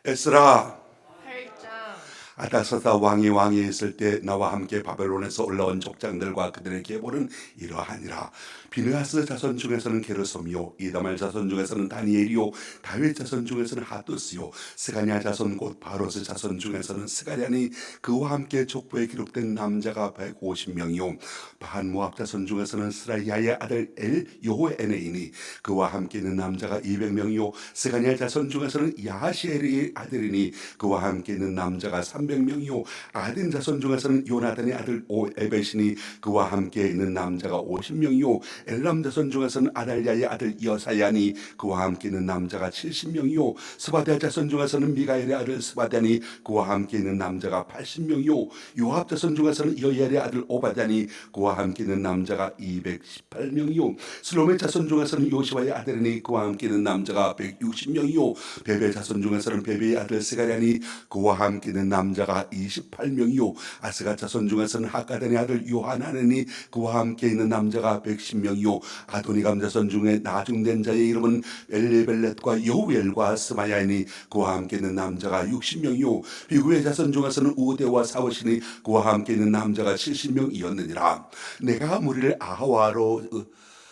에스라 8장. 아닥사다 왕이 왕위에 있을 때 나와 함께 바벨론에서 올라온 족장들과 그들의 계보는 이러하니라. 비느하스 자손 중에서는 게르솜이요, 이다말 자손 중에서는 다니엘이요, 다윗 자손 중에서는 하뚜스요, 스가랴 자손 곧 바로스 자손 중에서는 스가랴니 그와 함께 족보에 기록된 남자가 150명이요, 반모압 자손 중에서는 스라이아의 아들 엘 요에네이니 그와 함께 있는 남자가 200명이요, 스가랴 자손 중에서는 야하시엘의 아들이니 그와 함께 있는 남자가 300명이요, 아딘 자손 중에서는 요나단의 아들 오에벳이니 그와 함께 있는 남자가 50명이요, 엘람 자손 중에서는 아달랴의 아들 여사야니 그와 함께 있는 남자가 70명이요, 스바랴 자손 중에서는 미가엘의 아들 스바랴니 그와 함께 있는 남자가 80명이요, 요압 자손 중에서는 여엘의 아들 오바댜니 그와 함께 있는 남자가 218명이요, 슬로메 자손 중에서는 요시와의 아들이니 그와 함께 있는 남자가 160명이요, 베베 자손 중에서는 베베의 아들 스가랴니 그와 함께 있는 남자가 28명이요, 아스가 자손 중에서는 하가단의 아들 요하나니 그와 함께 있는 남자가 110명이요, 아도니감 자손 중에 나중된 자의 이름은 엘리벨렛과 여우엘과 스마야니 그와 함께 있는 남자가 60명이요, 비구의 자손 중에서는 우데와 사오시니 그와 함께 있는 남자가 70명이었느니라. 내가 무리를 아하와로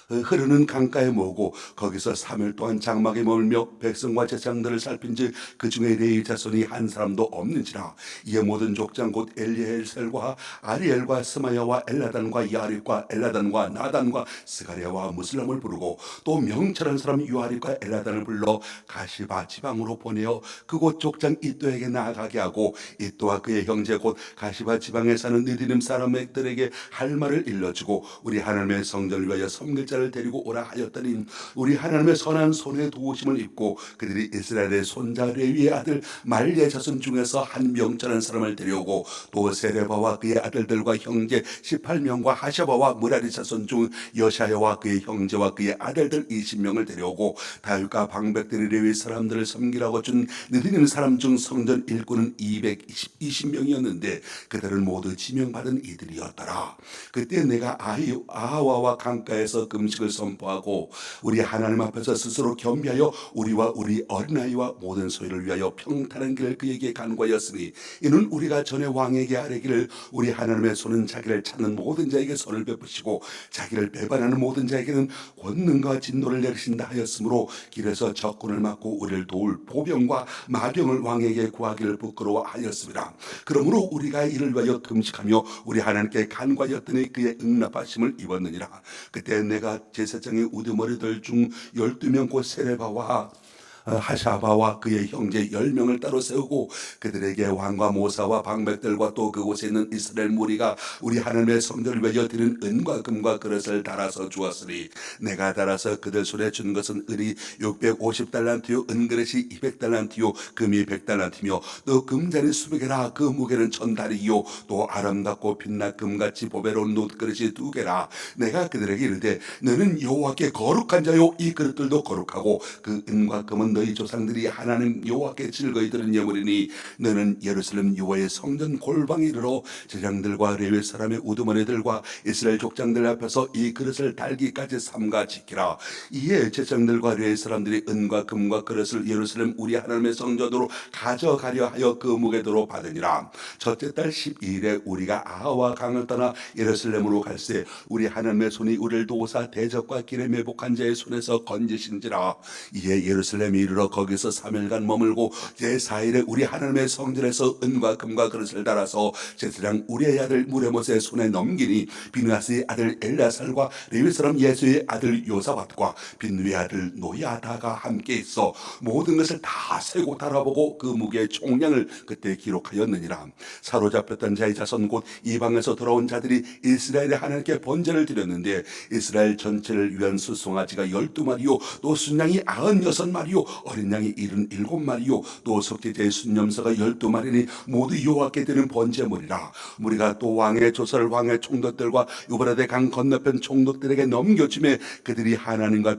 흐르는 강가에 모으고 거기서 3일 동안 장막에 머물며 백성과 제사장들을 살핀즉 그 중에 레위 자손이 한 사람도 없는지라. 이에 모든 족장 곧 엘리엘셀과 아리엘과 스마야와 엘라단과 야립과 엘라단과 나단과 스가랴와 무슬람을 부르고 또 명철한 사람 유아립과 엘라단을 불러 가시바 지방으로 보내어 그곳 족장 이또에게 나아가게 하고 이또와 그의 형제 곧 가시바 지방에 사는 느디님 사람들에게 할 말을 일러주고 우리 하나님의 성전을 위하여 섬길 자를 데리고 오라 하였더니 우리 하나님의 선한 손에 도우심을 입고 그들이 이스라엘의 손자 레위의 아들 말리의 자손 중에서 한 명철한 사람을 데려오고 또 세레바와 그의 아들들과 형제 18명과 하샤바와 무라리 자손 중 여샤야와 그의 형제와 그의 아들들 20명을 데려오고 다윗과 방백들이 레위 사람들을 섬기라고 준 느디님 사람 중 성전 일꾼은 220명이었는데 그들은 모두 지명받은 이들이었더라. 그때 내가 아하와와 강가에서 금식을 선포하고 우리 하나님 앞에서 스스로 겸비하여 우리와 우리 어린아이와 모든 소유를 위하여 평탄한 길을 그에게 간구하였으니 이는 우리가 전에 왕에게 아뢰기를 우리 하나님의 손은 자기를 찾는 모든 자에게 손을 베푸시고 자기를 배반하는 모든 자에게는 권능과 진노를 내리신다 하였으므로 길에서 적군을 막고 우리를 도울 보병과 마병을 왕에게 구하기를 부끄러워하였습니다. 그러므로 우리가 이를 위하여 금식하며 우리 하나님께 간구하였더니 그의 응답하심을 입었느니라. 그때 내가 제사장의 우두머리들 중 12명 곧 세레바와 하샤바와 그의 형제 10명을 따로 세우고 그들에게 왕과 모사와 방백들과 또 그곳에 있는 이스라엘 무리가 우리 하나님의 성전을 위하여 드린 은과 금과 그릇을 달아서 주었으니 내가 달아서 그들 손에 준 것은 은이 650달란트요 은그릇이 200달란트요 금이 100달란트며 또 금잔이 20개라 그 무게는 1000달이요 또 아름답고 빛나 금같이 보배로운 놋그릇이 2개라. 내가 그들에게 이르되 너는 여호와께 거룩한 자요 이 그릇들도 거룩하고 그 은과 금은 너희 조상들이 하나님 여호와께 즐거이 들은 예물이니 너는 예루살렘 여호와의 성전 골방에 이르러 제장들과 레위 사람의 우두머리들과 이스라엘 족장들 앞에서 이 그릇을 달기까지 삼가 지키라. 이에 제장들과 레위 사람들이 은과 금과 그릇을 예루살렘 우리 하나님의 성전으로 가져가려 하여 그 무게도로 받으니라. 첫째 달 12일에 우리가 아하와 강을 떠나 예루살렘으로 갈새 우리 하나님의 손이 우리를 도우사 대적과 길에 매복한 자의 손에서 건지신지라. 이에 예루살렘이 이르러 거기서 3일간 머물고 제4일에 우리 하나님의 성전에서 은과 금과 그릇을 달아서 제사장 우리의 아들 무레못의 손에 넘기니 비느하스의 아들 엘야살과 레위 사람 예수의 아들 요사밧과 빈누의 아들 노야다가 함께 있어 모든 것을 다 세고 달아보고 그 무게의 총량을 그때 기록하였느니라. 사로잡혔던 자의 자손 곧 이방에서 돌아온 자들이 이스라엘의 하나님께 번제를 드렸는데 이스라엘 전체를 위한 수송아지가 12마리요 또 순양이 96마리요 어린 양이 77마리요 또 속죄제의 순념사가 12마리니 모두 여호와께 드리는 번제물이라. 우리가 또 왕의 조서를 왕의 총독들과 유브라데 강 건너편 총독들에게 넘겨주매 그들이 하나님과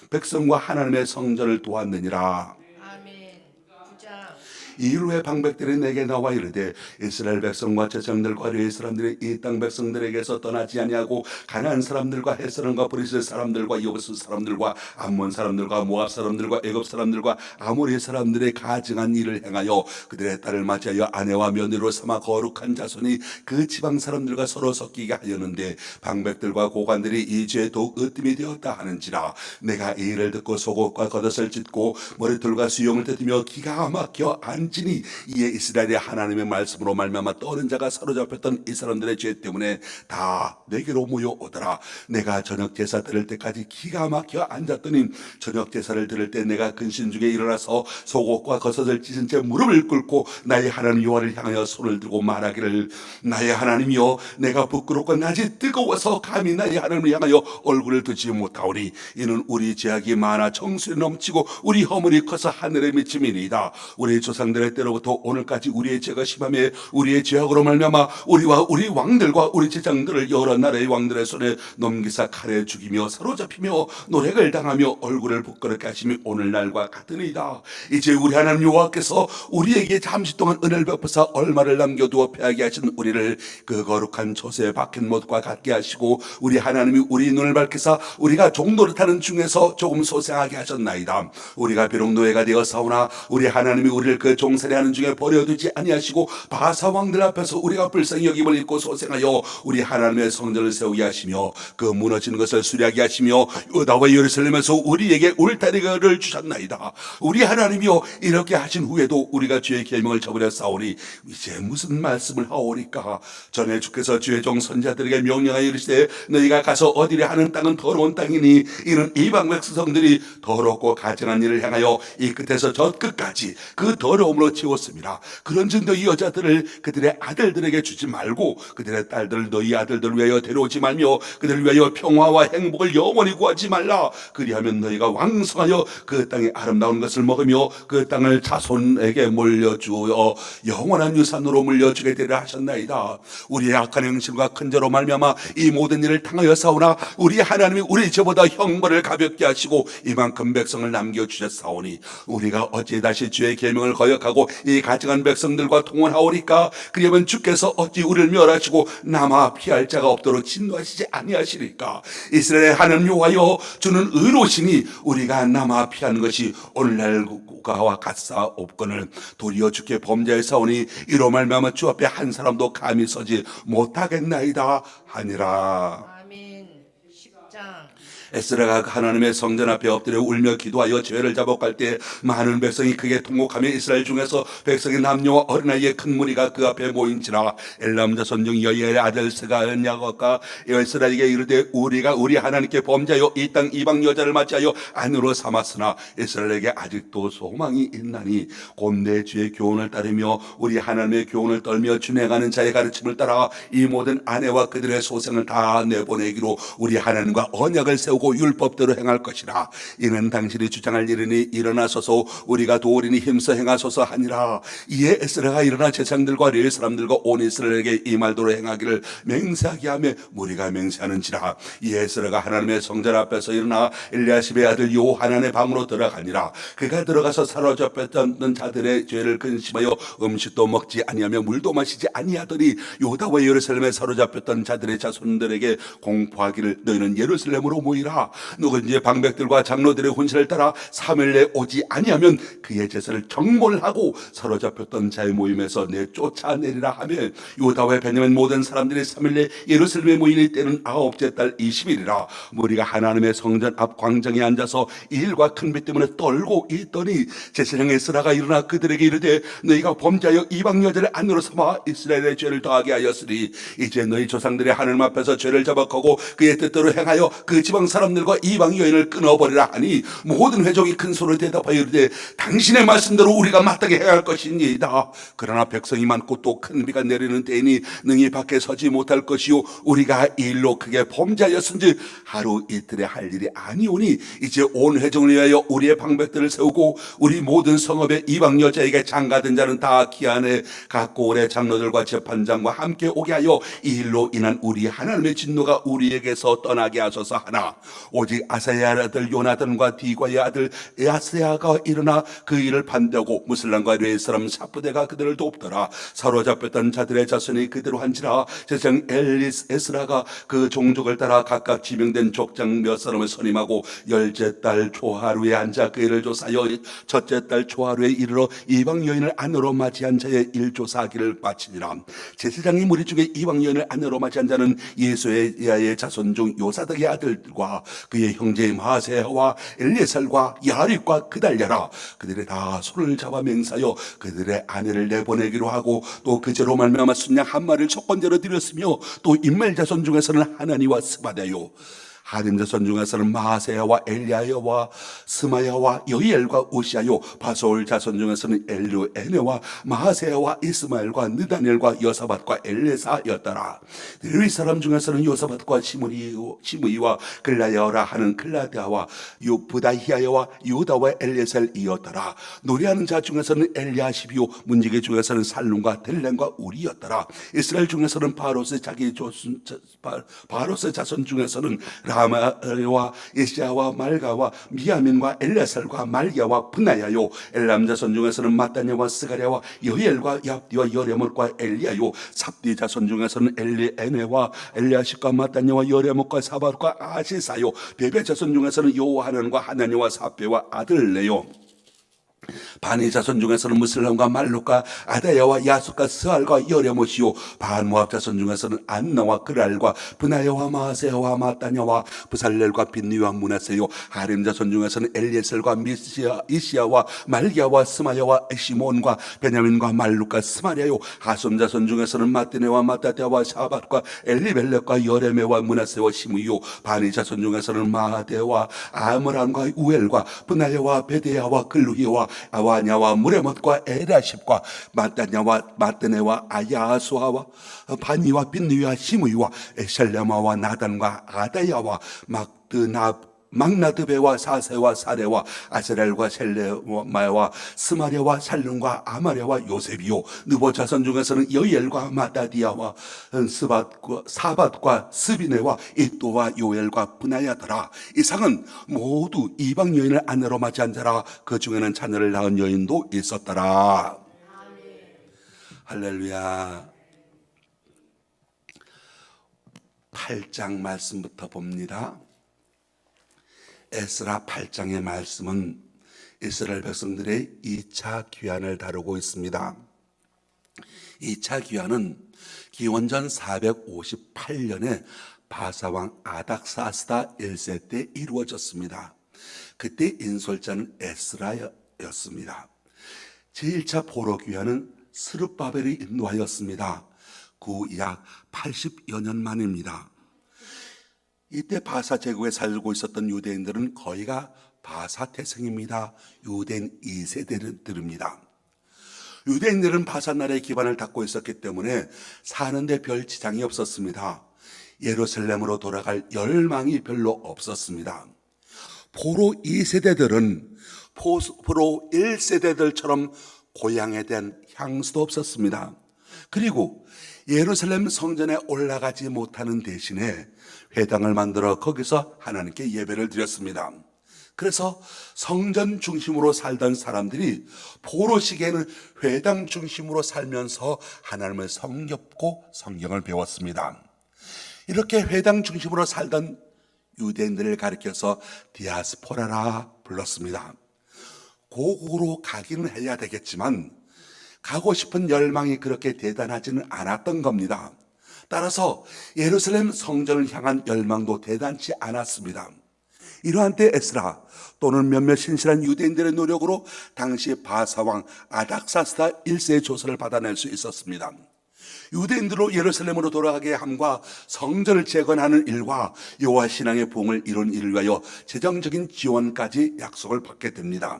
백성과 하나님의 성전을 도왔느니라. 아멘. 9장. 이후에 방백들이 내게 나와 이르되 이스라엘 백성과 제장들과 레위 사람들이 이 땅 백성들에게서 떠나지 아니하고 가나안 사람들과 헷 사람과 브리스 사람들과 여부스 사람들과 암몬 사람들과 모압 사람들과 애굽 사람들과 아모리 사람들의 가증한 일을 행하여 그들의 딸을 맞이하여 아내와 며느리로 삼아 거룩한 자손이 그 지방 사람들과 서로 섞이게 하였는데 방백들과 고관들이 이 죄에 더욱 으뜸이 되었다 하는지라. 내가 이 일을 듣고 속옷과 겉옷을 찢고 머리털과 수염을 뜯으며 기가 막혀 안지니 이에 이스라엘의 하나님의 말씀으로 말미암아 떠는 자가 사로잡혔던 이 사람들의 죄 때문에 다 내게로 모여오더라. 내가 저녁 제사 드릴 때까지 기가 막혀 앉았더니 저녁 제사를 드릴 때 내가 근신 중에 일어나서 속옷과 겉옷을 찢은 채 무릎을 꿇고 나의 하나님 여호와를 향하여 손을 들고 말하기를 나의 하나님이여 내가 부끄럽고 낮이 뜨거워서 감히 나의 하나님을 향하여 얼굴을 두지 못하오니 이는 우리 죄악이 많아 정수에 넘치고 우리 허물이 커서 하늘에 미침이니이다. 우리 조상들의 때로부터 오늘까지 우리의 죄가 심하며 우리의 죄악으로 말미암아 우리와 우리 왕들과 우리 제장들을 여러 나라의 왕들의 손에 넘기사 칼에 죽이며 사로잡히며 노략을 당하며 얼굴을 부끄럽게 하심이 오늘날과 같으니이다. 이제 우리 하나님 여호와께서 우리에게 잠시 동안 은혜를 베푸사 얼마를 남겨두어 패하게 하신 우리를 그 거룩한 조세에 박힌 못과 같게 하시고 우리 하나님이 우리 눈을 밝히사 우리가 종노릇하는 중에서 조금 소생하게 하셨나이다. 우리가 비록 노예가 되어 사오나 우리 하나님이 우리를 그 종살이하는 중에 버려두지 아니하시고 바사 왕들 앞에서 우리가 불쌍히 여김을 입고 소생하여 우리 하나님의 성전을 세우게 하시며 그 무너지는 것을 수리하게 하시며 유다와 예루살렘에서 우리에게 울타리를 주셨나이다. 우리 하나님이여 이렇게 하신 후에도 우리가 주의 계명을 저버려 싸우니 이제 무슨 말씀을 하오리까. 전에 주께서 주의 종 선자들에게 명령하여 이르시되 너희가 가서 어디를 하는 땅은 더러운 땅이니 이는 이방 백성들이 더럽고 가증한 일을 행하여 이 끝에서 저 끝까지 그 더러움으로 채웠습니다. 그런즉 너희 여자들을 그들의 아들들에게 주지 말고 그들의 딸들을 너희 아들들 위하여 데려오지 말며 그들을 위하여 평화와 행복을 영원히 구하지 말라. 그리하면 너희가 왕성하여 그 땅의 아름다운 것을 먹으며 그 땅을 자손에게 물려주어 영원한 유산으로 물려주게 되리라 하셨나이다. 우리의 악한 행실과 큰 죄로 말미암아 이 모든 일을 당하여 싸우나 우리 하나님이 우리 죄보다 형벌을 가볍게 하시고 이만큼 백성을 남겨주셨사오니 우리가 어찌 다시 주의 계명을 거역하고 이 가증한 백성들과 통혼하오리까. 그러면 주께서 어찌 우리를 멸하시고 남아 피할 자가 없도록 진노하시지 아니하시리까. 이스라엘의 하나님 여호와여 주는 의로시니 우리가 남아 피하는 것이 오늘날 국가와 같사옵거늘 도리어 주께 범죄하사오니 이로 말미암아 주 앞에 한 사람도 감히 서지 못하겠나이다 하니라. 아멘. 10장. 에스라가 하나님의 성전 앞에 엎드려 울며 기도하여 죄를 자복할 때 많은 백성이 크게 통곡하며 이스라엘 중에서 백성의 남녀와 어린아이의 큰 무리가 그 앞에 모인지라. 엘람 자손 중 여이엘의 아들 스가랴가 에스라에게 이르되 우리가 우리 하나님께 범죄하여 이 땅 이방 여자를 맞이하여 아내로 삼았으나 이스라엘에게 아직도 소망이 있나니 곧 내 주의 교훈을 따르며 우리 하나님의 교훈을 떨며 준행하는 자의 가르침을 따라 이 모든 아내와 그들의 소생을 다 내보내기로 우리 하나님과 언약을 세우고 율법대로 행할 것이라. 이는 당신이 주장할 일이니 일어나소서 우리가 도우리니 힘써 행하소서 하니라. 이에 에스라가 일어나 제장들과 레위 사람들과 온 이스라엘에게 이 말대로 행하기를 맹세하게 하며 무리가 맹세하는지라. 이에 에스라가 하나님의 성전 앞에서 일어나 엘리야십의 아들 요하난의 방으로 들어가니라. 그가 들어가서 사로잡혔던 자들의 죄를 근심하여 음식도 먹지 아니하며 물도 마시지 아니하더니 유다와 예루살렘에 사로잡혔던 자들의 자손들에게 공포하기를 너희는 예루살렘으로 모이라. 누구든지 방백들과 장로들의 훈시를 따라 3일 내에 오지 아니하면 그의 제사를 정몰하고 사로잡혔던 자의 모임에서 내쫓아내리라 하며 유다와 베냐민 모든 사람들이 3일 내에 예루살렘에 모이니 때는 9째 달 20일이라. 무리가 하나님의 성전 앞 광장에 앉아서 이 일과 큰 비 때문에 떨고 있더니 제사장 에스라가 일어나 그들에게 이르되 너희가 범죄하여 이방 여자를 아내로 삼아 이스라엘의 죄를 더하게 하였으니 이제 너희 조상들의 하나님 앞에서 죄를 자복하고 그의 뜻대로 행하여 그 지방 사람들과 이방 여인을 끊어버리라 하니 모든 회족이 큰 소리로 대답하여 이르되 당신의 말씀대로 우리가 마땅히 행할 것이니이다. 그러나 백성이 많고 또 큰 비가 내리는 때이니 능히 밖에 서지 못할 것이요 우리가 이 일로 크게 범죄하였은지 하루 이틀에 할 일이 아니오니 이제 온 회중을 위하여 우리의 방백들을 세우고 우리 모든 성읍의 이방 여자에게 장가든 자는 다 기한에 갖고 올해 장로들과 재판장과 함께 오게 하여 이 일로 인한 우리 하나님의 진노가 우리에게서 떠나게 하소서 하나 오직 아사야의 아들 요나단과 디과의 아들 야스야가 일어나 그 일을 반대하고 무슬람과 레이 사람 사부대가 그들을 돕더라. 사로잡혔던 자들의 자손이 그대로 한지라. 제사장 에스라가 그 종족을 따라 각각 지명된 족장 몇 사람을 선임하고 열째 달 초하루에 앉아 그 일을 조사하여 첫째 달 초하루에 이르러 이방 여인을 안으로 맞이한 자의 일조사하기를 마치니라. 제사장이 무리 중에 이방 여인을 안으로 맞이한 자는 예수야의 자손 중 요사닥의 아들과 그의 형제 마세와 엘리에셀과 야립과 그달랴라. 그들이 다 손을 잡아 맹사하여 그들의 아내를 내보내기로 하고 또 그제로 말미암아 순양 한 마리를 속건제로 드렸으며 또 인멜 자손 중에서는 하나니와 스바데요 하림 자손 중에서는 마세야와 엘리야와 스마야와 여이엘과 우시아요 바솔 자손 중에서는 엘루 에네와 마세야와 이스마엘과 느다니엘과 여사밧과 엘레사였더라. 레위 사람 중에서는 요사밧과 시므이와 글라야라 하는 글라디아와 부다히야와 유다와 엘레셀이었더라. 노래하는 자 중에서는 엘리야시비요 문지기 중에서는 살룸과 델렘과 우리였더라. 이스라엘 중에서는 바로스 자손 중에서는 라마와 이시아와 말가와 미야민과 엘레살과 말기야와 분나야요 엘람 자손 중에서는 마따냐와 스가랴와 여엘과 얍디와 여레못과 엘리야요 삽디 자손 중에서는 엘리에네와 엘리야십과 마따냐와 여레못과 사밧과 아시사요 베베 자손 중에서는 요하난과 하나니와 사페와 아들레요 바니 자손 중에서는 무슬람과 말룩과 아다야와 야숫과 스알과 여레못이요 반모압 자손 중에서는 안나와 그랄과 브나야와 마세야와 마따냐와 부살렐과 빈니와 무나세요 하림 자손 중에서는 엘리에셀과 이시야와 말기야와 스마야와 시몬과 베냐민과 말룩과 스마리아요 하솜 자손 중에서는 마띠네와 마따떼와 샤밧과 엘리벨렉과 여레메와 무나세와 시므요 바니 자손 중에서는 마하데와 아므람과 우엘과 브나야와 베데야와 글루히와 아와냐와 무레못과 에라십과 마따냐와 마뜨네와 아야수아와 바니와 빈니와 시므이와 에셀레마와 나단과 아다야와 막나드베와 사세와 사레와 아세렐과 셀레마와 스마레와 살룸과 아마레와 요셉이요 느보 자손 중에서는 여이엘과 마다디아와 사밧과 스비네와 이또와 요엘과 분하야더라. 이상은 모두 이방 여인을 아내로 맞이한 자라. 그 중에는 자녀를 낳은 여인도 있었더라. 할렐루야. 8장 말씀부터 봅니다. 에스라 8장의 말씀은 이스라엘 백성들의 2차 귀환을 다루고 있습니다. 2차 귀환은 기원전 458년에 바사왕 아닥사스다 1세 때 이루어졌습니다. 그때 인솔자는 에스라였습니다. 제1차 포로 귀환은 스룹바벨이 인도하였습니다. 그 약 80여 년 만입니다. 이때 바사 제국에 살고 있었던 유대인들은 거의가 바사 태생입니다. 유대인 2세대들입니다. 유대인들은 바사 나라의 기반을 닦고 있었기 때문에 사는데 별 지장이 없었습니다. 예루살렘으로 돌아갈 열망이 별로 없었습니다. 포로 2세대들은 포로 1세대들처럼 고향에 대한 향수도 없었습니다. 그리고 예루살렘 성전에 올라가지 못하는 대신에 회당을 만들어 거기서 하나님께 예배를 드렸습니다. 그래서 성전 중심으로 살던 사람들이 포로 시기에는 회당 중심으로 살면서 하나님을 성겹고 성경을 배웠습니다. 이렇게 회당 중심으로 살던 유대인들을 가리켜서 디아스포라라 불렀습니다. 고국으로 가기는 해야 되겠지만 가고 싶은 열망이 그렇게 대단하지는 않았던 겁니다. 따라서 예루살렘 성전을 향한 열망도 대단치 않았습니다. 이러한 때 에스라 또는 몇몇 신실한 유대인들의 노력으로 당시 바사왕 아닥사스다 1세의 조서를 받아낼 수 있었습니다. 유대인들로 예루살렘으로 돌아가게 함과 성전을 재건하는 일과 여호와 신앙의 부흥을 이룬 일을 위하여 재정적인 지원까지 약속을 받게 됩니다.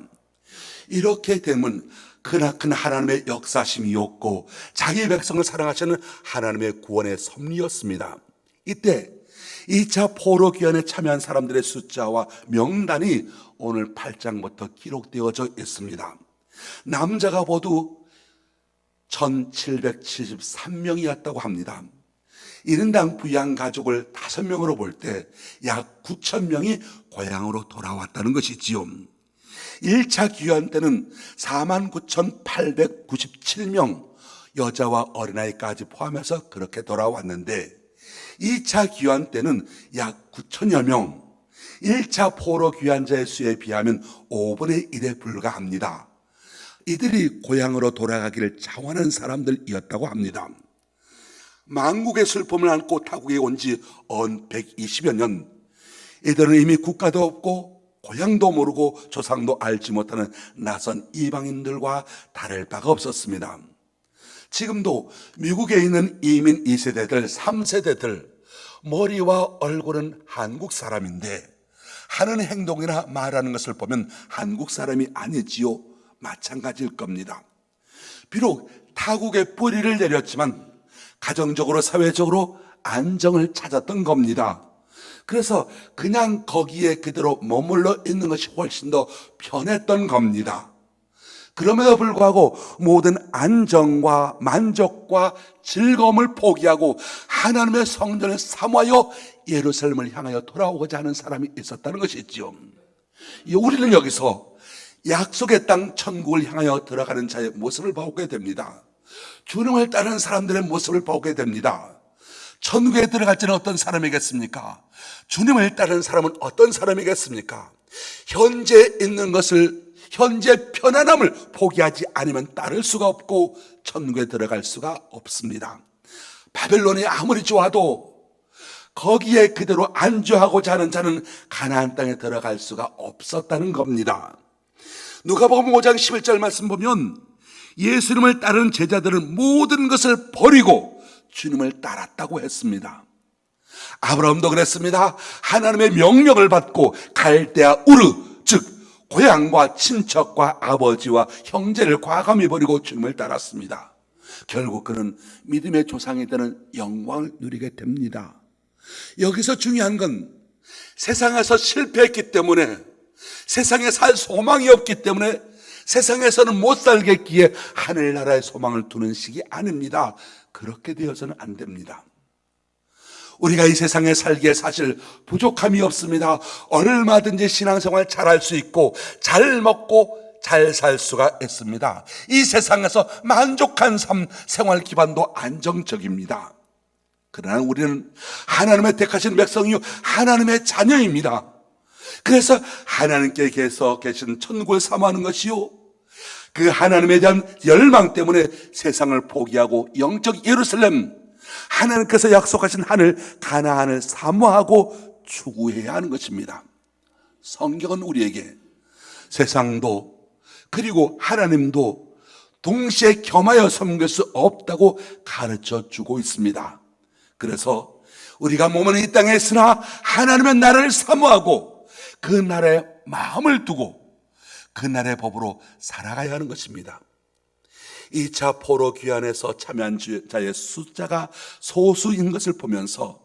이렇게 되면 크나큰 하나님의 역사심이었고 자기 백성을 사랑하시는 하나님의 구원의 섭리였습니다. 이때 2차 포로 귀환에 참여한 사람들의 숫자와 명단이 오늘 8장부터 기록되어져 있습니다. 남자가 모두 1773명이었다고 합니다. 1인당 부양 가족을 5명으로 볼 때 약 9천 명이 고향으로 돌아왔다는 것이지요. 1차 귀환 때는 49,897명, 여자와 어린아이까지 포함해서 그렇게 돌아왔는데 2차 귀환 때는 약 9천여 명, 1차 포로 귀환자의 수에 비하면 5분의 1에 불과합니다. 이들이 고향으로 돌아가기를 자원하는 사람들이었다고 합니다. 만국의 슬픔을 안고 타국에 온 지 언 120여 년, 이들은 이미 국가도 없고 고향도 모르고 조상도 알지 못하는 낯선 이방인들과 다를 바가 없었습니다. 지금도 미국에 있는 이민 2세대들, 3세대들, 머리와 얼굴은 한국 사람인데 하는 행동이나 말하는 것을 보면 한국 사람이 아니지요. 마찬가지일 겁니다. 비록 타국에 뿌리를 내렸지만 가정적으로 사회적으로 안정을 찾았던 겁니다. 그래서 그냥 거기에 그대로 머물러 있는 것이 훨씬 더 편했던 겁니다. 그럼에도 불구하고 모든 안정과 만족과 즐거움을 포기하고 하나님의 성전을 사모하여 예루살렘을 향하여 돌아오고자 하는 사람이 있었다는 것이지요. 우리는 여기서 약속의 땅 천국을 향하여 들어가는 자의 모습을 보게 됩니다. 주님을 따르는 사람들의 모습을 보게 됩니다. 천국에 들어갈 때는 어떤 사람이겠습니까? 주님을 따르는 사람은 어떤 사람이겠습니까? 현재 있는 것을, 현재 편안함을 포기하지 않으면 따를 수가 없고 천국에 들어갈 수가 없습니다. 바벨론이 아무리 좋아도 거기에 그대로 안주하고자 하는 자는 가나안 땅에 들어갈 수가 없었다는 겁니다. 누가복음 5장 11절 말씀 보면 예수님을 따르는 제자들은 모든 것을 버리고 주님을 따랐다고 했습니다. 아브라함도 그랬습니다. 하나님의 명령을 받고 갈대아 우르, 즉 고향과 친척과 아버지와 형제를 과감히 버리고 주님을 따랐습니다. 결국 그는 믿음의 조상이 되는 영광을 누리게 됩니다. 여기서 중요한 건 세상에서 실패했기 때문에, 세상에 살 소망이 없기 때문에, 세상에서는 못 살겠기에 하늘나라의 소망을 두는 식이 아닙니다. 그렇게 되어서는 안 됩니다. 우리가 이 세상에 살기에 사실 부족함이 없습니다. 얼마든지 신앙생활 잘할 수 있고 잘 먹고 잘 살 수가 있습니다. 이 세상에서 만족한 삶, 생활 기반도 안정적입니다. 그러나 우리는 하나님의 택하신 백성이요 하나님의 자녀입니다. 그래서 하나님께서 계신 천국을 사모하는 것이요, 그 하나님에 대한 열망 때문에 세상을 포기하고 영적 예루살렘, 하나님께서 약속하신 하늘 가나안을 사모하고 추구해야 하는 것입니다. 성경은 우리에게 세상도 그리고 하나님도 동시에 겸하여 섬길 수 없다고 가르쳐 주고 있습니다. 그래서 우리가 몸은 이 땅에 있으나 하나님의 나라를 사모하고 그 나라에 마음을 두고 그 나라의 법으로 살아가야 하는 것입니다. 2차 포로 귀환에서 참여한 자의 숫자가 소수인 것을 보면서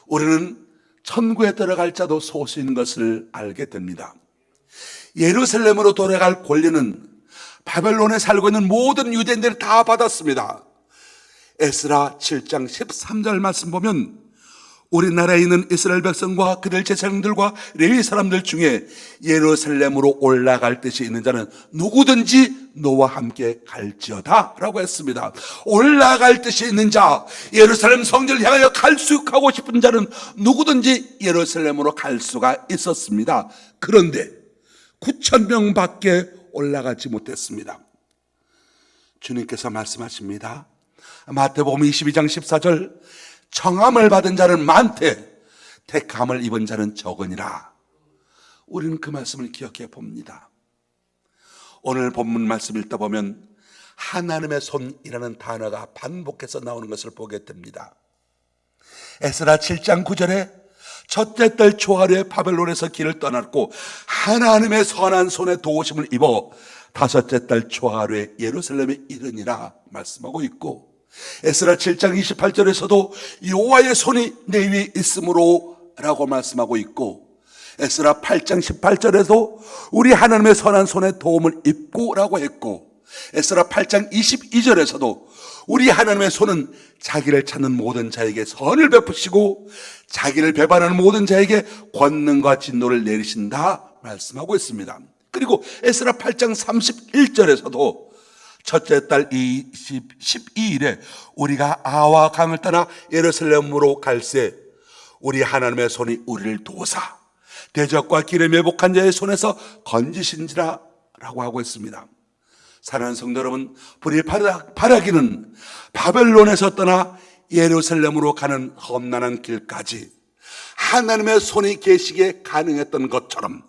우리는 천국에 들어갈 자도 소수인 것을 알게 됩니다. 예루살렘으로 돌아갈 권리는 바벨론에 살고 있는 모든 유대인들이 다 받았습니다. 에스라 7장 13절 말씀 보면 우리나라에 있는 이스라엘 백성과 그들 제사장들과 레위 사람들 중에 예루살렘으로 올라갈 뜻이 있는 자는 누구든지 너와 함께 갈지어다 라고 했습니다. 올라갈 뜻이 있는 자, 예루살렘 성전을 향하여 갈수하고 싶은 자는 누구든지 예루살렘으로 갈 수가 있었습니다. 그런데 9천 명밖에 올라가지 못했습니다. 주님께서 말씀하십니다. 마태복음 22장 14절, 청함을 받은 자는 많되 택함을 입은 자는 적으니라. 우리는 그 말씀을 기억해 봅니다. 오늘 본문 말씀 읽다 보면 하나님의 손이라는 단어가 반복해서 나오는 것을 보게 됩니다. 에스라 7장 9절에 첫째 달 초하루에 바벨론에서 길을 떠났고 하나님의 선한 손에 도우심을 입어 다섯째 달 초하루에 예루살렘에 이르니라 말씀하고 있고, 에스라 7장 28절에서도 여호와의 손이 내 위에 있으므로 라고 말씀하고 있고, 에스라 8장 18절에도 우리 하나님의 선한 손에 도움을 입고 라고 했고, 에스라 8장 22절에서도 우리 하나님의 손은 자기를 찾는 모든 자에게 선을 베푸시고 자기를 배반하는 모든 자에게 권능과 진노를 내리신다 말씀하고 있습니다. 그리고 에스라 8장 31절에서도 첫째 달 12일에 우리가 아와 강을 떠나 예루살렘으로 갈새 우리 하나님의 손이 우리를 도우사 대적과 길에 매복한 자의 손에서 건지신지라 라고 하고 있습니다. 사랑하는 성도 여러분, 우리 바라기는 바벨론에서 떠나 예루살렘으로 가는 험난한 길까지 하나님의 손이 계시기에 가능했던 것처럼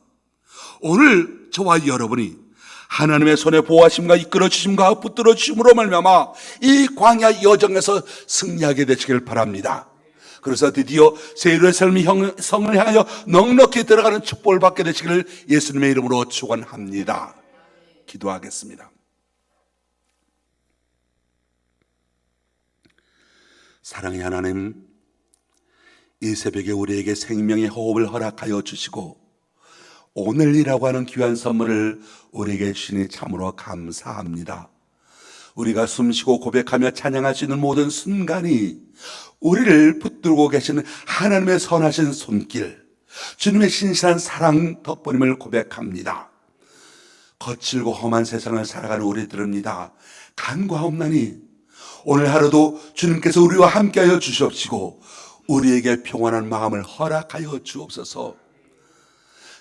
오늘 저와 여러분이 하나님의 손에 보호하심과 이끌어 주심과 붙들어 주심으로 말미암아 이 광야 여정에서 승리하게 되시길 바랍니다. 그래서 드디어 새 예루살렘 성을 향하여 넉넉히 들어가는 축복을 받게 되시기를 예수님의 이름으로 축원합니다. 기도하겠습니다. 사랑의 하나님, 이 새벽에 우리에게 생명의 호흡을 허락하여 주시고 오늘이라고 하는 귀한 선물을 우리에게 주시니 참으로 감사합니다. 우리가 숨쉬고 고백하며 찬양할 수 있는 모든 순간이 우리를 붙들고 계시는 하나님의 선하신 손길, 주님의 신실한 사랑 덕분임을 고백합니다. 거칠고 험한 세상을 살아가는 우리들입니다. 간과없나니 오늘 하루도 주님께서 우리와 함께하여 주시옵시고 우리에게 평안한 마음을 허락하여 주옵소서.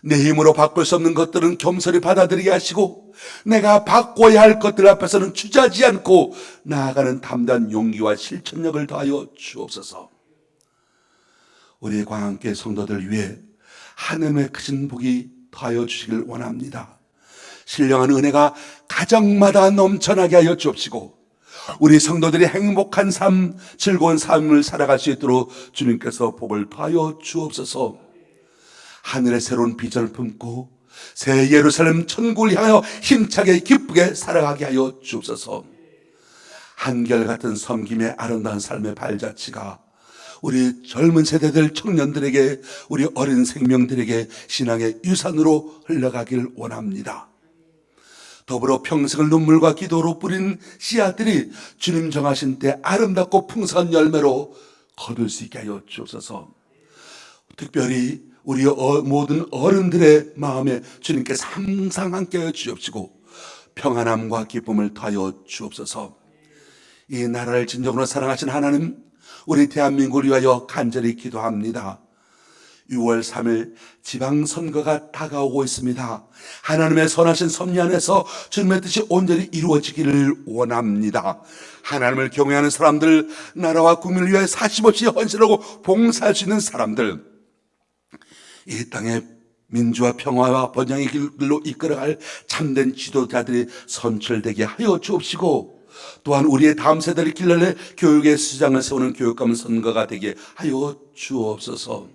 내 힘으로 바꿀 수 없는 것들은 겸손히 받아들이게 하시고 내가 바꿔야 할 것들 앞에서는 주저하지 않고 나아가는 담대한 용기와 실천력을 더하여 주옵소서. 우리의 광안교회 성도들 위해 하나님의 크신 복이 더하여 주시길 원합니다. 신령한 은혜가 가정마다 넘쳐나게 하여 주옵시고 우리 성도들이 행복한 삶, 즐거운 삶을 살아갈 수 있도록 주님께서 복을 더하여 주옵소서. 하늘의 새로운 비전을 품고 새 예루살렘 천국을 향하여 힘차게 기쁘게 살아가게 하여 주옵소서. 한결같은 섬김의 아름다운 삶의 발자취가 우리 젊은 세대들 청년들에게 우리 어린 생명들에게 신앙의 유산으로 흘러가길 원합니다. 더불어 평생을 눈물과 기도로 뿌린 씨앗들이 주님 정하신 때 아름답고 풍성한 열매로 거둘 수 있게 하여 주옵소서. 특별히 우리 모든 어른들의 마음에 주님께서 항상 함께하여 주옵시고 평안함과 기쁨을 더하여 주옵소서. 이 나라를 진정으로 사랑하신 하나님, 우리 대한민국을 위하여 간절히 기도합니다. 6월 3일 지방선거가 다가오고 있습니다. 하나님의 선하신 섭리 안에서 주님의 뜻이 온전히 이루어지기를 원합니다. 하나님을 경외하는 사람들, 나라와 국민을 위하여 사심없이 헌신하고 봉사할 수 있는 사람들, 이 땅의 민주화 평화와 번영의 길로 이끌어갈 참된 지도자들이 선출되게 하여 주옵시고 또한 우리의 다음 세대를 길러내 교육의 수장을 세우는 교육감 선거가 되게 하여 주옵소서.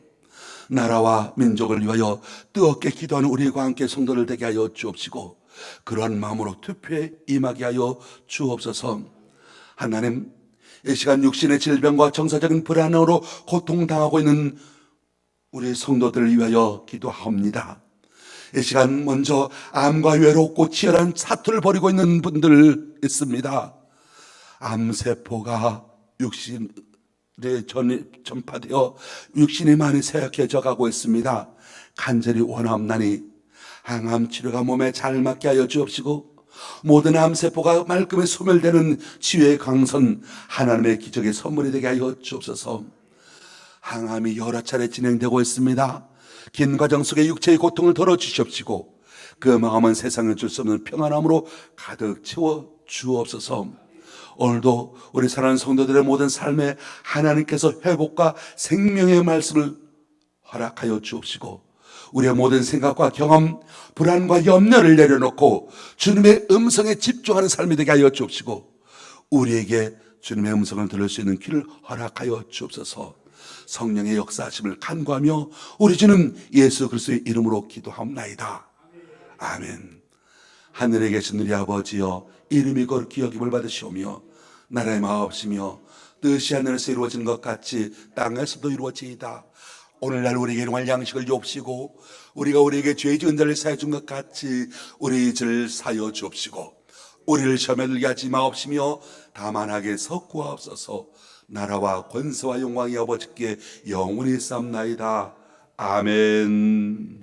나라와 민족을 위하여 뜨겁게 기도하는 우리와 함께 성도를 되게 하여 주옵시고 그러한 마음으로 투표에 임하게 하여 주옵소서. 하나님, 이 시간 육신의 질병과 정서적인 불안으로 고통당하고 있는 우리 성도들을 위하여 기도합니다. 이 시간 먼저 암과 외롭고 치열한 사투를 벌이고 있는 분들 있습니다. 암세포가 육신에 전파되어 육신이 많이 쇠약해져 가고 있습니다. 간절히 원하옵나니 항암 치료가 몸에 잘 맞게 하여 주옵시고 모든 암세포가 말끔히 소멸되는 치유의 강선 하나님의 기적의 선물이 되게 하여 주옵소서. 항암이 여러 차례 진행되고 있습니다. 긴 과정 속에 육체의 고통을 덜어주시옵시고 그 마음은 세상에 줄 수 없는 평안함으로 가득 채워 주옵소서. 오늘도 우리 사랑하는 성도들의 모든 삶에 하나님께서 회복과 생명의 말씀을 허락하여 주옵시고 우리의 모든 생각과 경험, 불안과 염려를 내려놓고 주님의 음성에 집중하는 삶이 되게 하여 주옵시고 우리에게 주님의 음성을 들을 수 있는 귀를 허락하여 주옵소서. 성령의 역사하심을 간구하며 우리 주님 예수 그리스도의 이름으로 기도하옵나이다. 아멘. 하늘에 계신 우리 아버지여, 이름이 거룩히 여김을 받으시오며 나라의 마옵시며 뜻이 하늘에서 이루어지는 것 같이 땅에서도 이루어지이다. 오늘날 우리에게 일용할 양식을 주옵시고 우리가 우리에게 죄 지은 자를 사하여 준 것 같이 우리 죄를 사하여 주옵시고 우리를 시험에 들게 하지 마옵시며 다만 하게 섞구하옵소서. 나라와 권세와 영광이 아버지께 영원히 쌓나이다. 아멘.